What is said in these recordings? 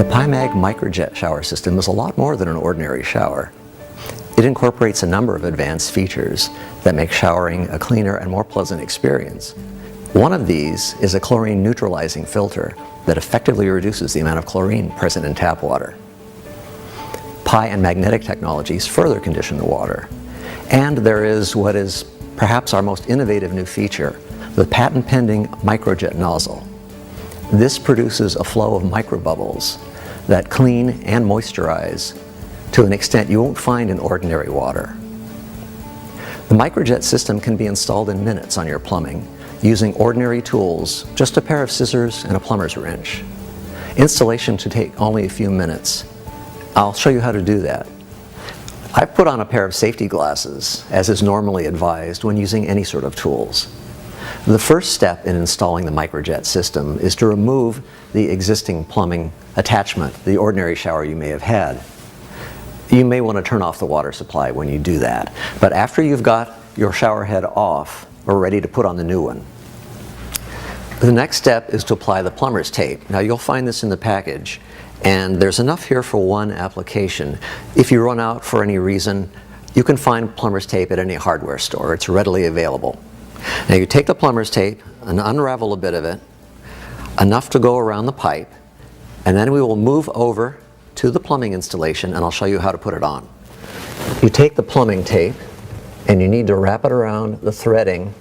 PiMag MicroJet shower system is a lot more than an ordinary shower. It incorporates a number of advanced features that make showering a cleaner and more pleasant experience. One of these is a chlorine neutralizing filter that effectively reduces the amount of chlorine present in tap water. Pi and magnetic technologies further condition the water. And there is what is perhaps our most innovative new feature, the patent-pending MicroJet nozzle. This produces a flow of microbubbles that clean and moisturize to an extent you won't find in ordinary water. The MicroJet system can be installed in minutes on your plumbing using ordinary tools, just a pair of scissors and a plumber's wrench. Installation should take only a few minutes. I'll show you how to do that. I've put on a pair of safety glasses, as is normally advised when using any sort of tools. The first step in installing the MicroJet system is to remove the existing plumbing attachment, the ordinary shower you may have had. You may want to turn off the water supply when you do that, but after you've got your shower head off, we're ready to put on the new one. The next step is to apply the plumber's tape. Now you'll find this in the package, and there's enough here for one application. If you run out for any reason, you can find plumber's tape at any hardware store. It's readily available. Now you take the plumber's tape and unravel a bit of it, enough to go around the pipe, and then we will move over to the plumbing installation and I'll show you how to put it on. You take the plumbing tape and you need to wrap it around the threading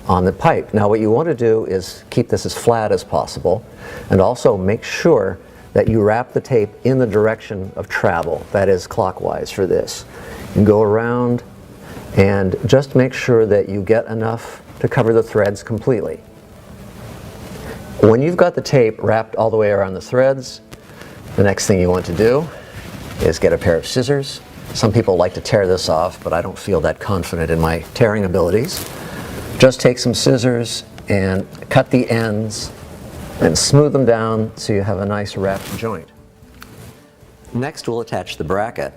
on the pipe. Now what you want to do is keep this as flat as possible and also make sure that you wrap the tape in the direction of travel, that is clockwise for this. You go around and just make sure that you get enough to cover the threads completely. When you've got the tape wrapped all the way around the threads, the next thing you want to do is get a pair of scissors. Some people like to tear this off, but I don't feel that confident in my tearing abilities. Just take some scissors and cut the ends and smooth them down so you have a nice wrapped joint. Next we'll attach the bracket.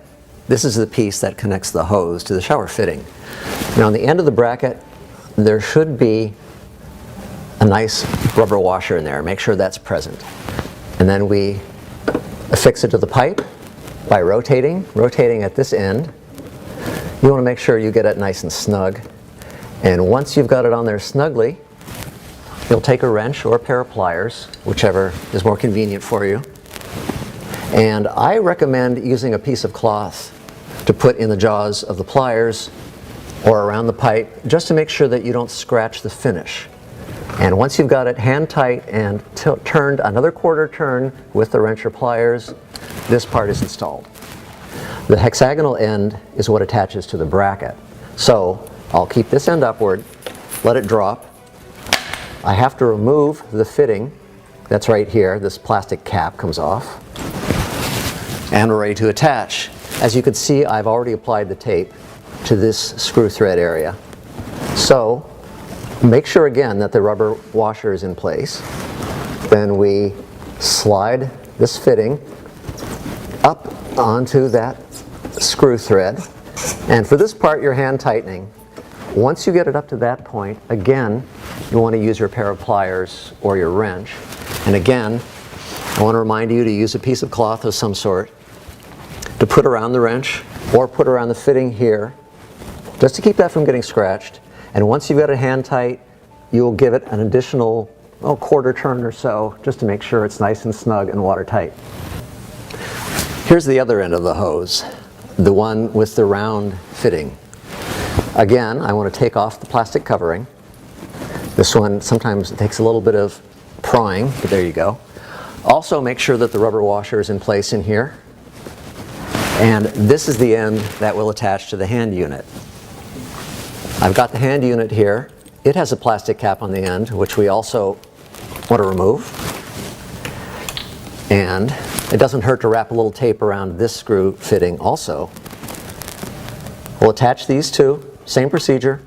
This is the piece that connects the hose to the shower fitting. Now on the end of the bracket there should be a nice rubber washer in there. Make sure that's present. And then we affix it to the pipe by rotating at this end. You want to make sure you get it nice and snug. And once you've got it on there snugly, you'll take a wrench or a pair of pliers, whichever is more convenient for you. And I recommend using a piece of cloth to put in the jaws of the pliers or around the pipe, just to make sure that you don't scratch the finish. And once you've got it hand tight and turned another quarter turn with the wrench or pliers, this part is installed. The hexagonal end is what attaches to the bracket. So I'll keep this end upward, let it drop. I have to remove the fitting that's right here. This plastic cap comes off. And we're ready to attach. As you can see, I've already applied the tape to this screw thread area. So make sure again that the rubber washer is in place. Then we slide this fitting up onto that screw thread. And for this part you're hand tightening. Once you get it up to that point, again, you want to use your pair of pliers or your wrench. And again, I want to remind you to use a piece of cloth of some sort to put around the wrench or put around the fitting here, just to keep that from getting scratched. And once you've got it hand tight, you'll give it an additional quarter turn or so, just to make sure it's nice and snug and watertight. Here's the other end of the hose, the one with the round fitting. Again, I want to take off the plastic covering. This one sometimes it takes a little bit of prying, but there you go. Also make sure that the rubber washer is in place in here. And this is the end that will attach to the hand unit. I've got the hand unit here. It has a plastic cap on the end, which we also want to remove. And it doesn't hurt to wrap a little tape around this screw fitting also. We'll attach these two, same procedure.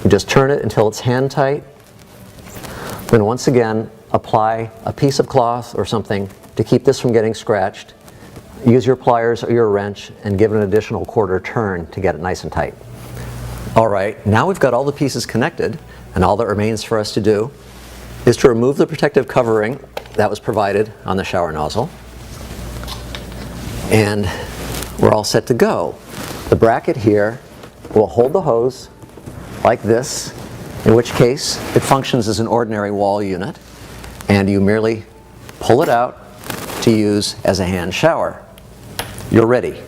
You just turn it until it's hand tight. Then once again, apply a piece of cloth or something to keep this from getting scratched. Use your pliers or your wrench and give it an additional quarter turn to get it nice and tight. All right, now we've got all the pieces connected, and all that remains for us to do is to remove the protective covering that was provided on the shower nozzle. And we're all set to go. The bracket here will hold the hose like this, in which case it functions as an ordinary wall unit, and you merely pull it out to use as a hand shower. You're ready.